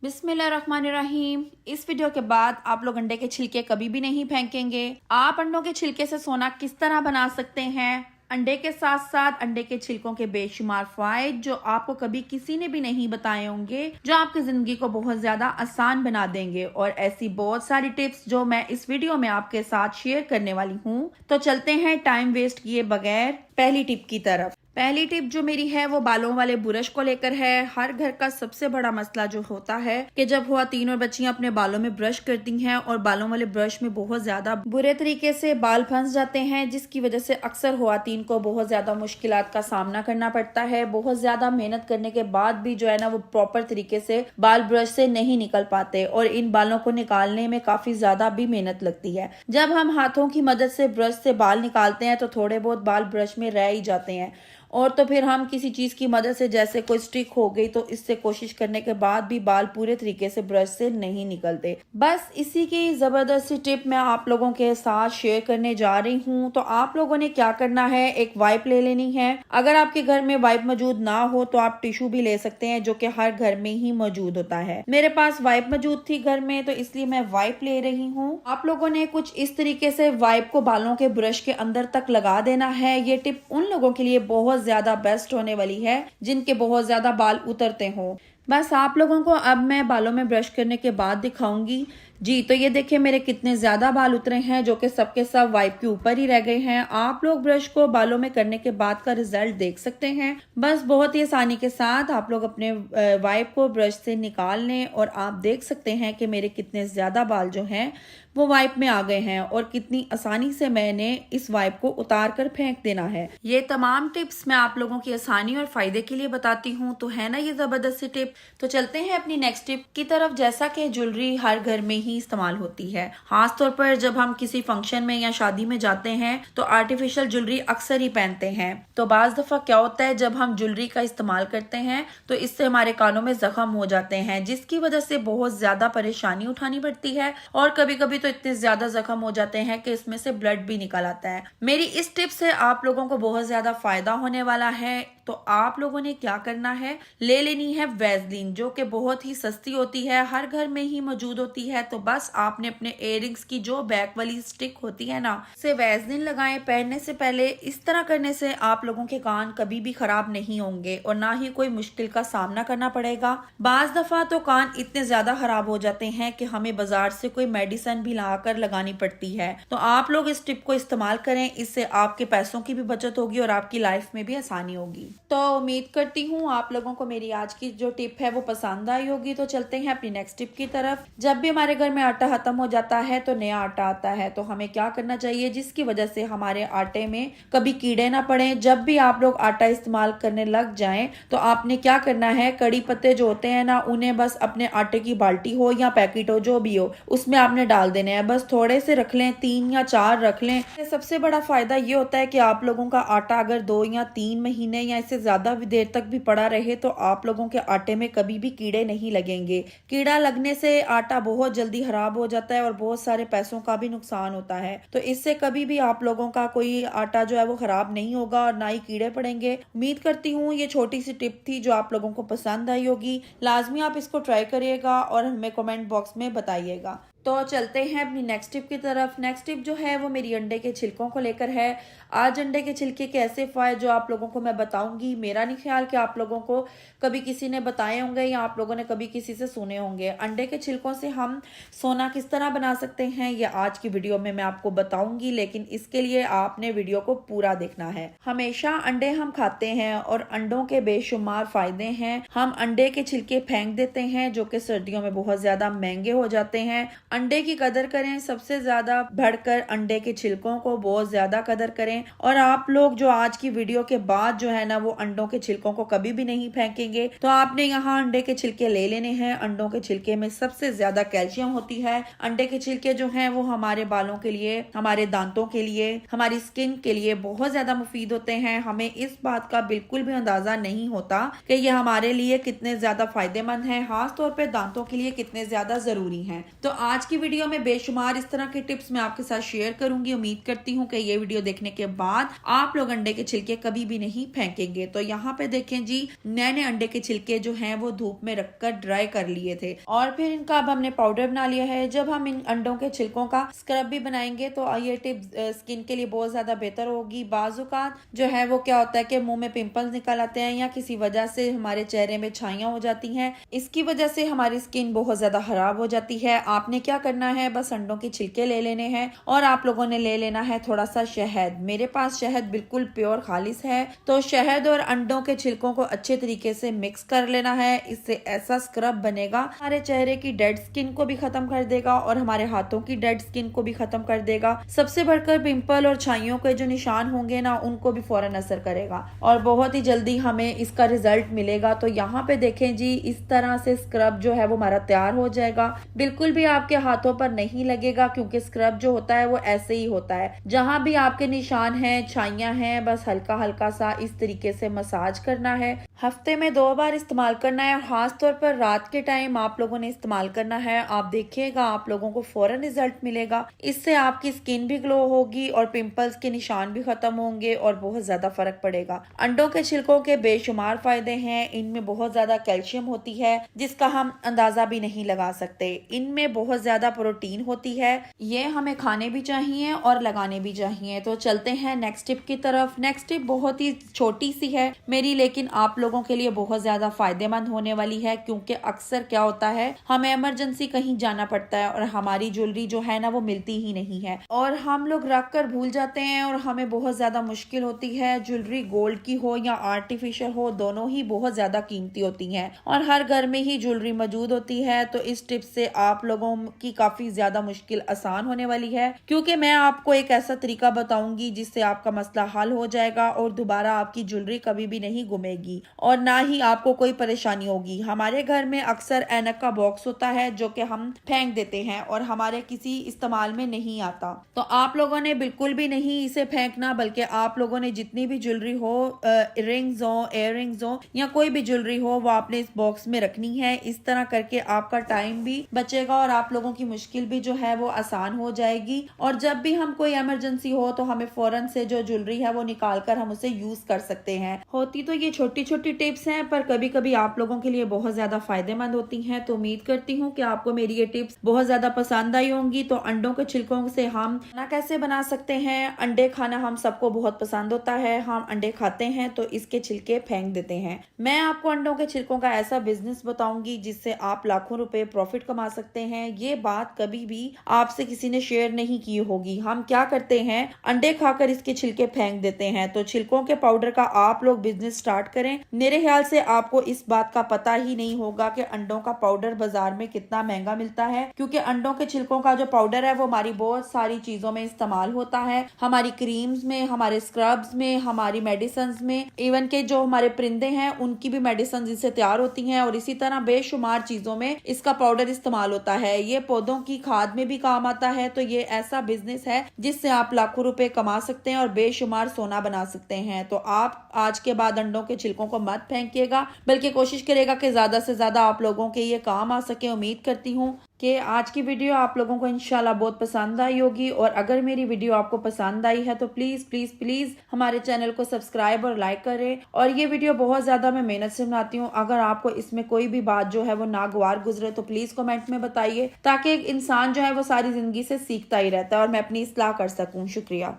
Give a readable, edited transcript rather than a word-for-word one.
बिस्मिल्लाहिर्रहमानिर्रहीम। इस वीडियो के बाद आप लोग अंडे के छिलके कभी भी नहीं फेंकेंगे। आप अंडों के छिलके से सोना किस तरह बना सकते हैं, अंडे के साथ साथ अंडे के छिलकों के बेशुमार फायदे जो आपको कभी किसी ने भी नहीं बताए होंगे, जो आपकी जिंदगी को बहुत ज्यादा आसान बना देंगे, और ऐसी बहुत सारी टिप्स जो मैं इस वीडियो में आपके साथ शेयर करने वाली हूँ। तो चलते हैं टाइम वेस्ट किए बगैर पहली टिप की तरफ। पहली टिप जो मेरी है वो बालों वाले ब्रश को लेकर है। हर घर का सबसे बड़ा मसला जो होता है कि जब खुवातीन और बच्चियां अपने बालों में ब्रश करती हैं और बालों वाले ब्रश में बहुत ज्यादा बुरे तरीके से बाल फंस जाते हैं, जिसकी वजह से अक्सर खुवातीन को बहुत ज्यादा मुश्किलात का सामना करना पड़ता है। बहुत ज्यादा मेहनत करने के बाद भी जो है ना वो प्रॉपर तरीके से बाल ब्रश से नहीं निकल पाते और इन बालों को निकालने में काफी ज्यादा भी मेहनत लगती है। जब हम हाथों की मदद से ब्रश से बाल निकालते हैं तो थोड़े बहुत बाल ब्रश में रह ही जाते हैं, और तो फिर हम किसी चीज की मदद से, जैसे कोई स्टिक हो गई, तो इससे कोशिश करने के बाद भी बाल पूरे तरीके से ब्रश से नहीं निकलते। बस इसी की जबरदस्त टिप मैं आप लोगों के साथ शेयर करने जा रही हूँ। तो आप लोगों ने क्या करना है, एक वाइप ले लेनी है। अगर आपके घर में वाइप मौजूद ना हो तो आप टिश्यू भी ले सकते हैं, जो कि हर घर में ही मौजूद होता है। मेरे पास वाइप मौजूद थी घर में, तो इसलिए मैं वाइप ले रही हूँ। आप लोगों ने कुछ इस तरीके से वाइप को बालों के ब्रश के अंदर तक लगा देना है। ये टिप उन लोगों के लिए बहुत ज्यादा बेस्ट होने वाली है जिनके बहुत ज्यादा बाल उतरते हों। बस आप लोगों को अब मैं बालों में ब्रश करने के बाद दिखाऊंगी जी। तो ये देखिए मेरे कितने ज्यादा बाल उतरे हैं, जो कि सबके सब वाइप के ऊपर ही रह गए हैं। आप लोग ब्रश को बालों में करने के बाद का रिजल्ट देख सकते हैं। बस बहुत ही आसानी के साथ आप लोग अपने वाइप को ब्रश से निकाल लें और आप देख सकते हैं कि मेरे कितने ज्यादा बाल जो हैं वो वाइप में आ गए हैं, और कितनी आसानी से मैंने इस वाइप को उतार कर फेंक देना है। ये तमाम टिप्स मैं आप लोगों की आसानी और फायदे के लिए बताती हूँ। तो है ना ये जबरदस्त टिप। तो चलते हैं अपनी नेक्स्ट टिप की तरफ। जैसा कि ज्वेलरी हर घर में ही इस्तेमाल होती है, खास तौर पर जब हम किसी फंक्शन में या शादी में जाते हैं तो आर्टिफिशियल ज्वेलरी अक्सर ही पहनते हैं। तो बाज दफा क्या होता है, जब हम ज्वेलरी का इस्तेमाल करते हैं तो इससे हमारे कानों में जख्म हो जाते हैं, जिसकी वजह से बहुत ज्यादा परेशानी उठानी पड़ती है, और कभी कभी तो इतने ज्यादा जख्म हो जाते हैं कि इसमें से ब्लड भी निकल आता है। मेरी इस टिप से आप लोगों को बहुत ज्यादा फायदा होने वाला है। तो आप लोगों ने क्या करना है, ले लेनी है वैसलीन, जो कि बहुत ही सस्ती होती है, हर घर में ही मौजूद होती है। तो बस आपने अपने इयररिंग्स की जो बैक वाली स्टिक होती है ना, से वैसलीन लगाएं पहनने से पहले। इस तरह करने से आप लोगों के कान कभी भी खराब नहीं होंगे और ना ही कोई मुश्किल का सामना करना पड़ेगा। बाज दफा तो कान इतने ज्यादा खराब हो जाते हैं कि हमें बाजार से कोई मेडिसिन भी लाकर लगानी पड़ती है। तो आप लोग इस टिप को इस्तेमाल करें, इससे आपके पैसों की भी बचत होगी और आपकी लाइफ में भी आसानी होगी। तो उम्मीद करती हूँ आप लोगों को मेरी आज की जो टिप है वो पसंद आई होगी। तो चलते हैं अपनी नेक्स्ट टिप की तरफ। जब भी हमारे घर में आटा खत्म हो जाता है तो नया आटा आता है, तो हमें क्या करना चाहिए जिसकी वजह से हमारे आटे में कभी कीड़े ना पड़े। जब भी आप लोग आटा इस्तेमाल करने लग जाएं तो आपने क्या करना है, कड़ी पत्ते जो होते हैं ना, उन्हें बस अपने आटे की बाल्टी हो या पैकेट हो, जो भी हो, उसमें आपने डाल देने हैं। बस थोड़े से रख लें, 3 या 4 रख लें। सबसे बड़ा फायदा ये होता है कि आप लोगों का आटा अगर 2 या 3 महीने या इससे ज्यादा देर तक भी पड़ा रहे तो आप लोगों के आटे में कभी भी कीड़े नहीं लगेंगे। कीड़ा लगने से आटा बहुत जल्दी खराब हो जाता है और बहुत सारे पैसों का भी नुकसान होता है। तो इससे कभी भी आप लोगों का कोई आटा जो है वो खराब नहीं होगा और ना ही कीड़े पड़ेंगे। उम्मीद करती हूँ ये छोटी सी टिप थी जो आप लोगों को पसंद आई होगी। लाजमी आप इसको ट्राई करिएगा और हमें कमेंट बॉक्स में बताइएगा। तो चलते हैं अपनी नेक्स्ट टिप की तरफ। नेक्स्ट टिप जो है वो मेरी अंडे के छिलकों को लेकर है। आज अंडे के छिलके के ऐसे फायदे जो आप लोगों को मैं बताऊंगी, मेरा नहीं ख्याल कि आप लोगों को कभी किसी ने बताए होंगे या आप लोगों ने कभी किसी से सुने होंगे। अंडे के छिलकों से हम सोना किस तरह बना सकते हैं ये आज की वीडियो में मैं आपको बताऊंगी, लेकिन इसके लिए आपने वीडियो को पूरा देखना है। हमेशा अंडे हम खाते हैं और अंडों के बेशुमार फायदे हैं। हम अंडे के छिलके फेंक देते हैं, जो कि सर्दियों में बहुत ज्यादा महंगे हो जाते हैं। अंडे की कदर करें, सबसे ज्यादा बढ़कर अंडे के छिलकों को बहुत ज्यादा कदर करें। और आप लोग जो आज की वीडियो के बाद जो है ना वो अंडों के छिलकों को कभी भी नहीं फेंकेंगे, तो आपने यहाँ अंडे के छिलके ले लेने हैं। अंडों के छिलके में सबसे ज्यादा कैल्शियम होती है। अंडे के छिलके जो हैं वो हमारे बालों के लिए, हमारे दांतों के लिए, हमारी स्किन के लिए बहुत ज्यादा मुफीद होते हैं। हमें इस बात का बिल्कुल भी अंदाजा नहीं होता कि ये हमारे लिए कितने ज्यादा फायदेमंद हैं, खास तौर पे दांतों के लिए कितने ज्यादा जरूरी हैं। तो आज आज की वीडियो में बेशुमार इस तरह के टिप्स मैं आपके साथ शेयर करूंगी। उम्मीद करती हूँ कि ये वीडियो देखने के बाद आप लोग अंडे के छिलके कभी भी नहीं फेंकेंगे। तो यहाँ पे देखें जी, नए अंडे के छिलके जो हैं वो धूप में रखकर ड्राई कर लिए थे और फिर इनका अब हमने पाउडर बना लिया है। जब हम इन अंडों के छिलकों का स्क्रब भी बनाएंगे तो ये टिप स्किन के लिए बहुत ज्यादा बेहतर होगी। बाजुकात जो है वो क्या होता है कि मुंह में पिंपल्स निकल आते हैं या किसी वजह से हमारे चेहरे में छाइयां हो जाती हैं, इसकी वजह से हमारी स्किन बहुत ज्यादा खराब हो जाती है। आपने क्या करना है, बस अंडों के छिलके ले लेने हैं और आप लोगों ने ले लेना है थोड़ा सा शहद। मेरे पास शहद बिल्कुल प्योर खालिस है, तो शहद और अंडों के छिलकों को अच्छे तरीके से मिक्स कर लेना है। इससे ऐसा स्क्रब बनेगा, हमारे चेहरे की डेड स्किन को भी खत्म कर देगा और हमारे हाथों की डेड स्किन को भी खत्म कर देगा। सबसे बढ़कर पिंपल और छाइयों के जो निशान होंगे ना, उनको भी फौरन असर करेगा और बहुत ही जल्दी हमें इसका रिजल्ट मिलेगा। तो यहाँ पे देखें जी, इस तरह से स्क्रब जो है वो हमारा तैयार हो जाएगा। बिल्कुल भी आपके हाथों पर नहीं लगेगा, क्योंकि स्क्रब जो होता है वो ऐसे ही होता है। जहां भी आपके निशान हैं, छाइयां हैं, बस हल्का हल्का सा इस तरीके से मसाज करना है। हफ्ते में 2 बार इस्तेमाल करना है और खास तौर पर रात के टाइम आप लोगों ने इस्तेमाल करना है। आप देखिएगा, आप लोगों को फौरन रिजल्ट मिलेगा। इससे आपकी स्किन भी ग्लो होगी और पिंपल्स के निशान भी खत्म होंगे और बहुत ज्यादा फर्क पड़ेगा। अंडों के छिलकों के बेशुमार फायदे हैं। इनमें बहुत ज्यादा कैल्शियम होती है जिसका हम अंदाजा भी नहीं लगा सकते। इनमें बहुत ज्यादा प्रोटीन होती है। ये हमें खाने भी चाहिए और लगाने भी चाहिए। तो चलते हैं नेक्स्ट टिप की तरफ। नेक्स्ट टिप बहुत ही छोटी सी है मेरी, लेकिन आप लोगों के लिए बहुत ज्यादा फायदेमंद होने वाली है, क्योंकि अक्सर क्या होता है, हमें इमरजेंसी कहीं जाना पड़ता है और हमारी ज्वेलरी जो है ना वो मिलती ही नहीं है और हम लोग रख कर भूल जाते हैं और हमें बहुत ज्यादा मुश्किल होती है। ज्वेलरी गोल्ड की हो या आर्टिफिशियल हो, दोनों ही बहुत ज्यादा कीमती होती हैं और हर घर में ही ज्वेलरी मौजूद होती है। तो इस टिप से आप लोगों की काफी ज्यादा मुश्किल आसान होने वाली है, क्योंकि मैं आपको एक ऐसा तरीका बताऊंगी जिससे आपका मसला हल हो जाएगा और दोबारा आपकी ज्वेलरी कभी भी नहीं गुमेगी और ना ही आपको कोई परेशानी होगी। हमारे घर में अक्सर ऐनक का बॉक्स होता है जो कि हम फेंक देते हैं और हमारे किसी इस्तेमाल में नहीं आता। तो आप लोगों ने बिल्कुल भी नहीं इसे फेंकना, बल्कि आप लोगों ने जितनी भी ज्वेलरी हो, रिंग्स हो, इयर रिंग्स हो या कोई भी ज्वेलरी हो, वो आपने इस बॉक्स में रखनी है। इस तरह करके आपका टाइम भी बचेगा और आप लोगों की मुश्किल भी जो है वो आसान हो जाएगी। और जब भी हम कोई इमरजेंसी हो तो हमें फौरन से जो ज्वेलरी है वो निकाल कर हम उसे यूज कर सकते हैं। होती तो ये छोटी छोटी टिप्स हैं, पर कभी कभी आप लोगों के लिए बहुत ज्यादा फायदेमंद होती हैं। तो उम्मीद करती हूँ कि आपको मेरी ये टिप्स बहुत ज्यादा पसंद आई होंगी। तो अंडों के छिलकों से हम खाना कैसे बना सकते हैं। अंडे खाना हम सबको बहुत पसंद होता है, हम अंडे खाते हैं तो इसके छिलके फेंक देते हैं। मैं आपको अंडों के छिलकों का ऐसा बिजनेस बताऊंगी जिससे आप लाखों रुपए प्रॉफिट कमा सकते हैं। ये बात कभी भी आपसे किसी ने शेयर नहीं की होगी। हम क्या करते हैं, अंडे खाकर इसके छिलके फेंक देते हैं। तो छिलकों के पाउडर का आप लोग बिजनेस स्टार्ट करें। मेरे ख्याल से आपको इस बात का पता ही नहीं होगा कि अंडों का पाउडर बाजार में कितना महंगा मिलता है, क्योंकि अंडों के छिलकों का जो पाउडर है वो हमारी बहुत सारी चीजों में इस्तेमाल होता है। हमारी क्रीम्स में, हमारे स्क्रब्स में, हमारी मेडिसिन में, इवन के जो हमारे परिंदे हैं उनकी भी मेडिसिन इससे तैयार होती हैं और इसी तरह बेशुमार चीजों में इसका पाउडर इस्तेमाल होता है। ये पौधों की खाद में भी काम आता है। तो ये ऐसा बिजनेस है जिससे आप लाखों रुपए कमा सकते हैं और बेशुमार सोना बना सकते हैं। तो आप आज के बाद अंडों के छिलकों को मत फेंकिएगा, बल्कि कोशिश करेगा कि ज्यादा से ज्यादा आप लोगों के ये काम आ सके। उम्मीद करती हूँ कि आज की वीडियो आप लोगों को इंशाल्लाह बहुत पसंद आई होगी और अगर मेरी वीडियो आपको पसंद आई है तो प्लीज प्लीज प्लीज हमारे चैनल को सब्सक्राइब और लाइक करें। और ये वीडियो बहुत ज्यादा मैं मेहनत से बनाती हूँ। अगर आपको इसमें कोई भी बात जो है वो नागवार गुजरे तो प्लीज कमेंट में बताइए, ताकि एक इंसान जो है वो सारी जिंदगी से सीखता ही रहता है और मैं अपनी इस्लाह कर सकूँ। शुक्रिया।